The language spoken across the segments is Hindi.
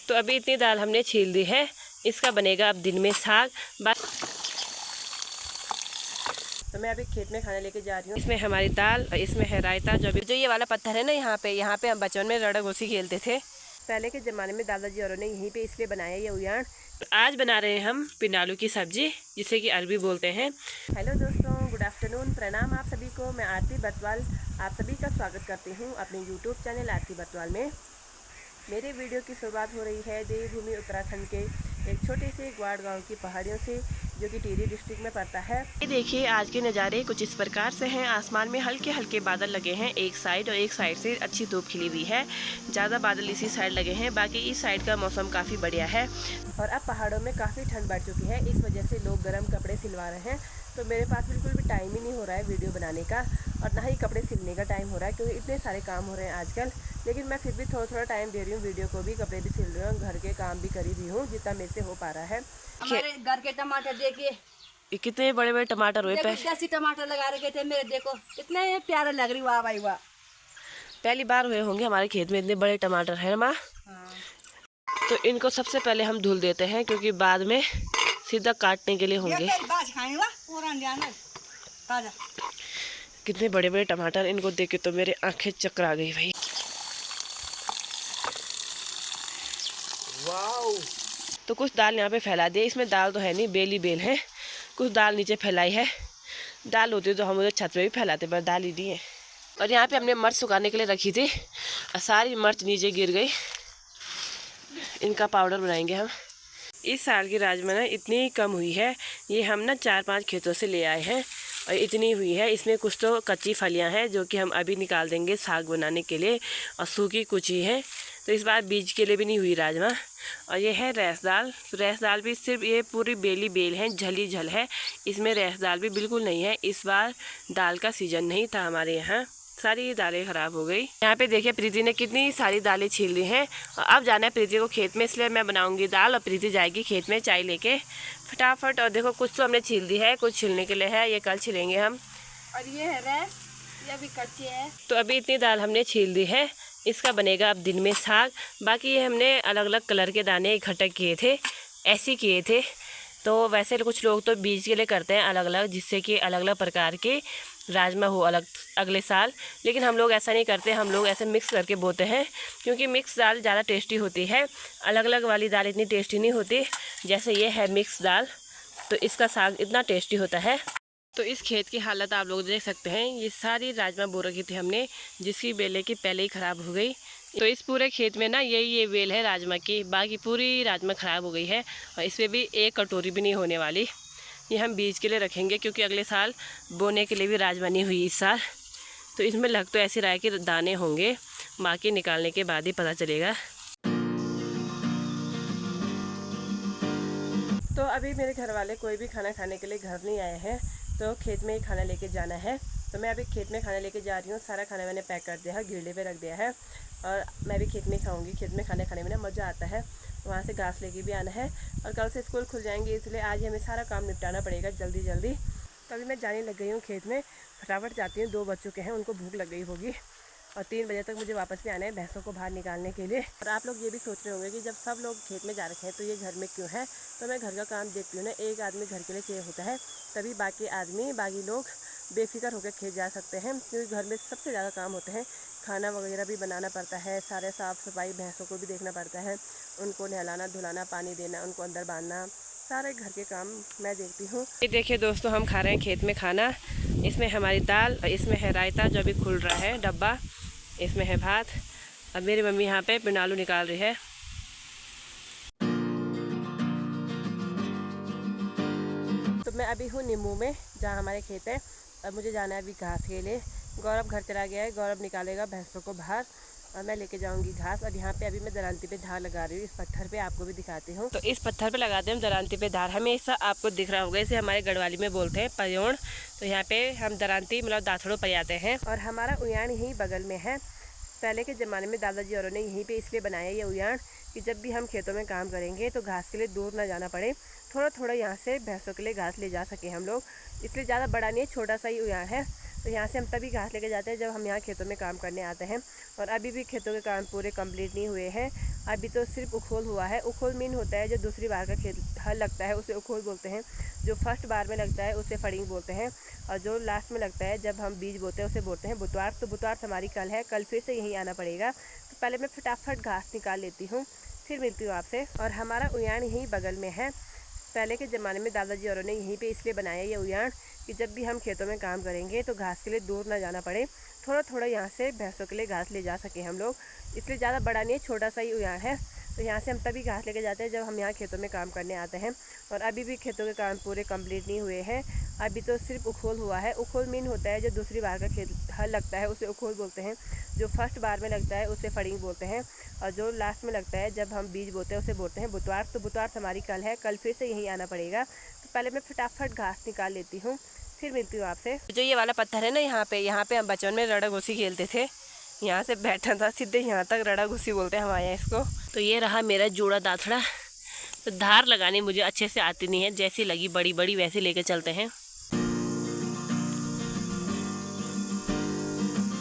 तो अभी इतनी दाल हमने छील दी है, इसका बनेगा अब दिन में साग। तो मैं अभी खेत में खाना लेके जा रही हूँ। इसमें हमारी दाल और इसमें है रायता। जो ये वाला पत्थर है ना, यहाँ पे हम बचपन में रड़ा घोसी खेलते थे। पहले के ज़माने में दादाजी औरों ने यहीं पे इसलिए बनाया ये उयान। आज बना रहे हैं हम पिंडालू की सब्जी, जिसे कि अरबी बोलते हैं। हेलो दोस्तों, गुड आफ्टरनून, प्रणाम आप सभी को। मैं आरती बतवाल आप सभी का स्वागत करती हूँ अपने यूट्यूब चैनल आरती बतवाल में। मेरे वीडियो की शुरुआत हो रही है देवभूमि उत्तराखंड के एक छोटे से ग्वाड़ गांव की पहाड़ियों से, जो कि टिहरी डिस्ट्रिक्ट में पड़ता है। ये देखिए आज के नज़ारे कुछ इस प्रकार से हैं। आसमान में हल्के हल्के बादल लगे हैं एक साइड, और एक साइड से अच्छी धूप खिली हुई है। ज़्यादा बादल इसी साइड लगे हैं, बाकी इस साइड का मौसम काफ़ी बढ़िया है। और अब पहाड़ों में काफ़ी ठंड बढ़ चुकी है, इस वजह से लोग गर्म कपड़े सिलवा रहे हैं। तो मेरे पास बिल्कुल भी टाइम ही नहीं हो रहा है वीडियो बनाने का, और ना ही कपड़े सिलने का टाइम हो रहा है, क्योंकि इतने सारे काम हो रहे हैं आजकल। लेकिन मैं फिर भी थोड़ा टाइम दे रही हूँ वीडियो को भी, कपड़े भी सिल रही हूँ, घर के काम भी करी रही हूँ जितना मेरे से हो पा रहा है। हमारे घर के टमाटर देखिए कितने बड़े बड़े टमाटर हुए। देसी टमाटर लगा रखे थे मेरे, देखो कितने प्यारे लग रही। वाह भाई वाह, पहली बार हुए होंगे हमारे खेत में इतने बड़े टमाटर है ना माँ। तो इनको सबसे पहले हम धुल देते हैं, क्योंकि बाद में सीधा काटने के लिए होंगे। कितने बड़े बड़े टमाटर, इनको देख के तो मेरे आंखें चकरा गई भाई। वाओ। तो कुछ दाल यहाँ पे फैला दिए। इसमें दाल तो है नहीं, बेल ही बेल है। कुछ दाल नीचे फैलाई है। दाल होती तो हम उधर छत पे भी फैलाते, पर दाल ही दी है। और यहाँ पे हमने मिर्च सुखाने के लिए रखी थी, और सारी मिर्च नीचे गिर गई। इनका पाउडर बनाएंगे हम। इस साल की राजमा ना इतनी कम हुई है, ये हम ना 4-5 खेतों से ले आए हैं, और इतनी हुई है। इसमें कुछ तो कच्ची फलियां हैं, जो कि हम अभी निकाल देंगे साग बनाने के लिए, और सूखी कुछ ही है। तो इस बार बीज के लिए भी नहीं हुई राजमा। और ये है रैस दाल। तो रैस दाल भी सिर्फ ये पूरी बेली बेल है, झली झल है, इसमें रैस दाल भी बिल्कुल नहीं है। इस बार दाल का सीजन नहीं था हमारे यहाँ, सारी दालें ख़राब हो गई। यहाँ पे देखिए प्रीति ने कितनी सारी दालें छील ली हैं, और अब जाना है प्रीति को खेत में, इसलिए मैं बनाऊंगी दाल, और प्रीति जाएगी खेत में चाय लेके फटाफट। और देखो कुछ तो हमने छील दी है, कुछ छीलने के लिए है, ये कल छिलेंगे हम। और ये है रैस, ये अभी कच्ची है। तो अभी इतनी दाल हमने छील दी है, इसका बनेगा अब दिन में साग। बाकी ये हमने अलग अलग कलर के दाने इकट्ठे किए थे, ऐसे किए थे। तो वैसे कुछ लोग तो बीज के लिए करते हैं अलग अलग, जिससे कि अलग अलग प्रकार के राजमा हो अलग अगले साल। लेकिन हम लोग ऐसा नहीं करते, हम लोग ऐसे मिक्स करके बोते हैं, क्योंकि मिक्स दाल ज़्यादा टेस्टी होती है। अलग अलग वाली दाल इतनी टेस्टी नहीं होती। जैसे ये है मिक्स दाल, तो इसका साग इतना टेस्टी होता है। तो इस खेत की हालत आप लोग देख सकते हैं। ये सारी राजमा बो रखी थी हमने, जिसकी बेलें की पहले ही ख़राब हो गई। तो इस पूरे खेत में ना ये बेल है राजमा की, बाकी पूरी राजमा ख़राब हो गई है, और इसमें भी एक कटोरी भी नहीं होने वाली। ये हम बीज के लिए रखेंगे, क्योंकि अगले साल बोने के लिए भी राजमा नहीं हुई इस साल। तो इसमें लग तो ऐसी रहा है कि दाने होंगे, बाकी निकालने के बाद ही पता चलेगा। तो अभी मेरे घर वाले कोई भी खाना खाने के लिए घर नहीं आए हैं, तो खेत में ही खाना लेके जाना है। तो मैं अभी खेत में खाना लेके जा रही हूँ। सारा खाना मैंने पैक कर दिया है, ग्रिले पे रख दिया है, और मैं भी खेत में खाऊंगी। खेत में खाना खाने में ना मज़ा आता है। वहाँ से घास लेके भी आना है, और कल से स्कूल खुल जाएंगे, इसलिए आज हमें सारा काम निपटाना पड़ेगा जल्दी जल्दी। तो अभी मैं जाने लग गई हूँ खेत में, फटाफट जाती हूँ। 2 बज चुके हैं, उनको भूख लग गई होगी, और 3 बजे तक मुझे वापस भी आना है भैंसों को बाहर निकालने के लिए। और आप लोग ये भी सोच रहे होंगे कि जब सब लोग खेत में जा रखे हैं तो ये घर में क्यों है। तो मैं घर का काम देखती हूँ ना, एक आदमी घर के लिए चाहिए होता है, तभी बाकी लोग बेफिक्र होकर खेत जा सकते हैं, क्योंकि घर में सबसे ज़्यादा काम होते हैं। खाना वगैरह भी बनाना पड़ता है, सारे साफ़ सफाई, भैंसों को भी देखना पड़ता है, उनको नहलाना धुलाना, पानी देना, उनको अंदर बांधना, सारे घर के काम मैं देखती हूँ। ये देखिए दोस्तों, हम खा रहे हैं खेत में खाना। इसमें हमारी दाल, और इसमें है रायता जो अभी खुल रहा है डब्बा, इसमें है भात। अब मेरी मम्मी यहाँ पे पिंडालू निकाल रही है। तो मैं अभी हूँ नींबू में, जहाँ हमारे खेत है। अब मुझे जाना है अभी घास के लिए। गौरव घर चला गया है, गौरव निकालेगा भैंसों को बाहर, और मैं लेके जाऊंगी घास। और यहाँ पे अभी मैं दरांती पे धार लगा रही हूँ, इस पत्थर पे आपको भी दिखाती हूँ। तो इस पत्थर पे लगाते हैं दरांती पे धार, हमेशा आपको दिख रहा होगा, इसे हमारे गढ़वाली में बोलते हैं पयोड़। तो यहाँ पे हम दरांती मतलब दाथड़ों पर जाते हैं, और हमारा उयान यहीं बगल में है। पहले के ज़माने में दादाजी औरों ने यहीं पे इसलिए बनाया ये उयान, कि जब भी हम खेतों में काम करेंगे तो घास के लिए दूर ना जाना पड़े, थोड़ा थोड़ा यहाँ से भैंसों के लिए घास ले जा सके हम लोग। इसलिए ज़्यादा बड़ा नहीं है, छोटा सा ही उयान है। तो यहाँ से हम तभी घास लेके जाते हैं जब हम यहाँ खेतों में काम करने आते हैं। और अभी भी खेतों के काम पूरे कंप्लीट नहीं हुए हैं, अभी तो सिर्फ उखोल हुआ है। उखोल मीन होता है जो दूसरी बार का खेत हल लगता है उसे उखोल बोलते हैं। जो फर्स्ट बार में लगता है उसे फड़िंग बोलते हैं। और जो लास्ट में लगता है जब हम बीज बोते हैं उसे बोलते हैं बुतवार। तो बुतवार हमारी कल है, कल फिर से यहीं आना पड़ेगा। तो पहले मैं फटाफट घास निकाल लेती हूँ, फिर मिलती हूँ आपसे। और हमारा उयान यहीं बगल में है। पहले के ज़माने में दादाजी औरों ने यहीं पे इसलिए बनाया ये उयान कि जब भी हम खेतों में काम करेंगे तो घास के लिए दूर ना जाना पड़े, थोड़ा थोड़ा यहाँ से भैंसों के लिए घास ले जा सके हम लोग। इसलिए ज़्यादा बड़ा नहीं है, छोटा सा ही उयान है। तो यहाँ से हम तभी घास लेके जाते हैं जब हम यहाँ खेतों में काम करने आते हैं। और अभी भी खेतों के काम पूरे कंप्लीट नहीं हुए हैं, अभी तो सिर्फ उखोल हुआ है। उखोल मीन होता है जो दूसरी बार का खेत हल लगता है उसे उखोल बोलते हैं। जो फर्स्ट बार में लगता है उसे फड़िंग बोलते हैं। और जो लास्ट में लगता है जब हम बीज बोते हैं उसे बोलते हैं बुतवार। तो बुतवार हमारी कल है, कल फिर से यहीं आना पड़ेगा। तो पहले मैं फटाफट घास निकाल लेती हूँ, फिर मिलती हूँ आपसे। जो ये वाला पत्थर है ना, यहाँ पे हम बचपन में रड़ा घुसी खेलते थे। यहाँ से बैठा था सीधे यहाँ तक, रड़ा घुसी बोलते हैं हमारे यहाँ इसको। तो ये रहा मेरा जोड़ा दाथड़ा। तो धार लगानी मुझे अच्छे से आती नहीं है, जैसी लगी बड़ी बड़ी वैसी लेके चलते हैं।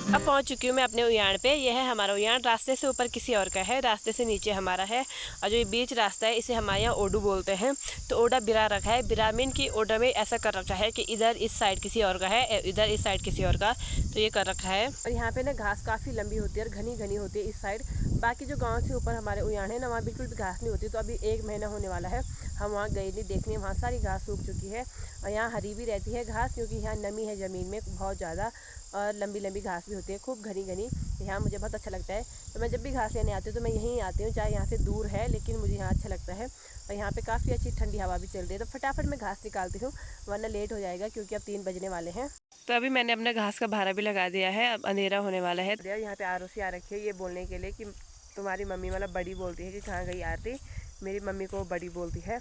अब पहुंच चुकी हूँ मैं अपने उयान पे। यह है हमारा उयान, रास्ते से ऊपर किसी और का है, रास्ते से नीचे हमारा है। और जो ये बीच रास्ता है इसे हमारे यहाँ ओडू बोलते हैं। तो ओडा बिरा रखा है, बिरामीन की ओडा में ऐसा कर रखा है कि इधर इस साइड किसी और का है, इधर इस साइड किसी और का, तो ये कर रखा है। और यहाँ पे ना घास काफ़ी लंबी होती है और घनी घनी होती है इस साइड। बाकी जो गाँव से ऊपर हमारे उयान है ना, वहाँ बिल्कुल भी घास नहीं होती। तो अभी 1 महीना होने वाला है, हम वहाँ गए नहीं देखने, वहाँ सारी घास सूख चुकी है। और यहाँ हरी भी रहती है घास, क्योंकि यहाँ नमी है ज़मीन में बहुत ज़्यादा, और लंबी लंबी घास भी होती है, खूब घनी घनी। यहाँ मुझे बहुत अच्छा लगता है। तो मैं जब भी घास लेने आती हूँ तो मैं यहीं आती हूँ, चाहे यहाँ से दूर है, लेकिन मुझे यहाँ अच्छा लगता है। और यहाँ पे काफ़ी अच्छी ठंडी हवा भी चल रही है। तो फटाफट मैं घास निकालती हूँ, वरना लेट हो जाएगा, क्योंकि अब 3 बजने वाले हैं। तो अभी मैंने अपना घास का भारा भी लगा दिया है, अब अंधेरा होने वाला है। यहाँ पे आरोसी आ रखी है ये बोलने के लिए कि तुम्हारी मम्मी मतलब बड़ी बोलती है कि कहाँ गई आरती, मेरी मम्मी को बड़ी बोलती है।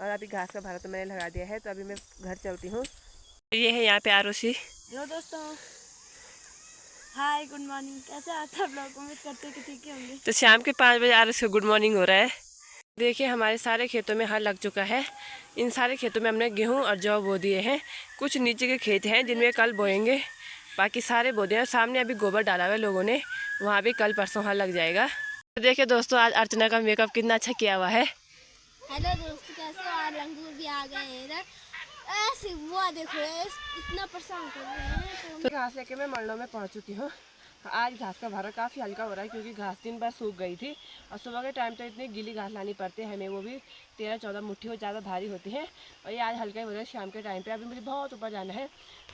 और अभी घास का भारा तो मैंने लगा दिया है, तो अभी मैं घर चलती हूँ। ये है यहाँ पे आरोसी। हेलो दोस्तों, हाय गुड मॉर्निंग। कैसे आप सब लोग? उम्मीद करते हैं कि ठीक ही होंगे। तो शाम के 5 बजे आरोसी को गुड मॉर्निंग हो रहा है। देखिए हमारे सारे खेतों में हल लग चुका है। इन सारे खेतों में हमने गेहूँ और जौ बो दिए हैं। कुछ नीचे के खेत हैं जिनमें कल बोएंगे, बाकी सारे बो दिए हैं। सामने अभी गोबर डाला हुआ है लोगों ने, वहाँ भी कल परसों हल लग जाएगा। तो देखिए दोस्तों, आज अर्चना का मेकअप कितना अच्छा किया हुआ है। हेलो दोस्तों, कैसे हो? आज रंगूर भी आ गए हैं इधर। ऐसे वो देखो इतना परेशान कर रहे हैं। तो घास लेके मैं मरलों में पहुँच चुकी हूँ। आज घास का भारा काफ़ी हल्का हो रहा है, क्योंकि घास दिन भर सूख गई थी। और सुबह के टाइम तो इतनी गीली घास लानी पड़ती है हमें, वो भी 13-14 मुट्ठी हो, ज़्यादा भारी होती है। और ये आज हल्का ही हो रहा है शाम के टाइम पे। अभी मुझे बहुत ऊपर जाना है,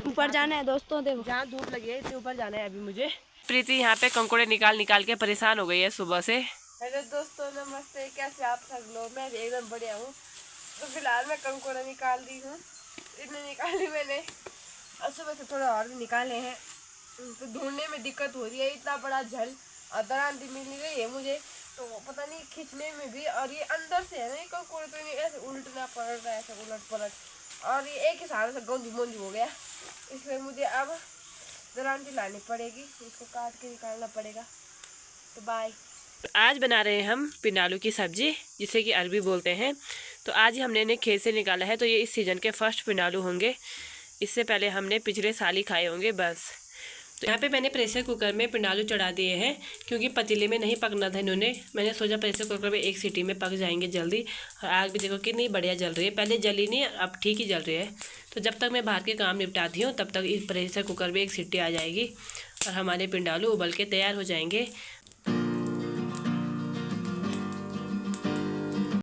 ऊपर जाना है दोस्तों, देखो जहाँ धूप लगी है इतने ऊपर जाना है अभी मुझे। प्रीति यहाँ पे कंकोड़े निकाल निकाल के परेशान हो गई है सुबह से। हेलो दोस्तों, नमस्ते। कैसे आप सब लोग? मैं भी एकदम बढ़िया हूँ। तो फिलहाल मैं कंकोड़ा निकाल दी हूँ, इतने निकाली मैंने, और सुबह से थोड़ा और भी निकाले हैं। तो ढूंढने में दिक्कत हो रही है, इतना बड़ा झल और दरांती मिल नहीं रही है मुझे, तो पता नहीं खींचने में भी। और ये अंदर से है ना, ये कंकोड़े तो नहीं ऐसे उल्टना पड़ रहा है, ऐसे उलट पलट, और ये एक ही सहारे से गंजू मंजू हो गया। इसलिए मुझे अब दरांती लानी पड़ेगी, इसको काट के निकालना पड़ेगा। तो बाय। आज बना रहे हैं हम पिनालू की सब्जी, जिसे कि अरबी बोलते हैं। तो आज ही हमने इन्हें खेत से निकाला है, तो ये इस सीज़न के फर्स्ट पिनालू होंगे। इससे पहले हमने पिछले साल ही खाए होंगे बस। तो यहाँ पे मैंने प्रेशर कुकर में पिनालू चढ़ा दिए हैं, क्योंकि पतीले में नहीं पकना था इन्होंने। मैंने सोचा प्रेशर कुकर में 1 सीटी में पक जाएंगे जल्दी। और आग भी देखो कितनी बढ़िया जल रही है, पहले जली नहीं, अब ठीक ही जल रही है। तो जब तक मैं बाहर के काम निपटाती हूँ तब तक इस प्रेशर कुकर में 1 सीटी आ जाएगी और हमारे पिंडालू उबल के तैयार हो जाएंगे।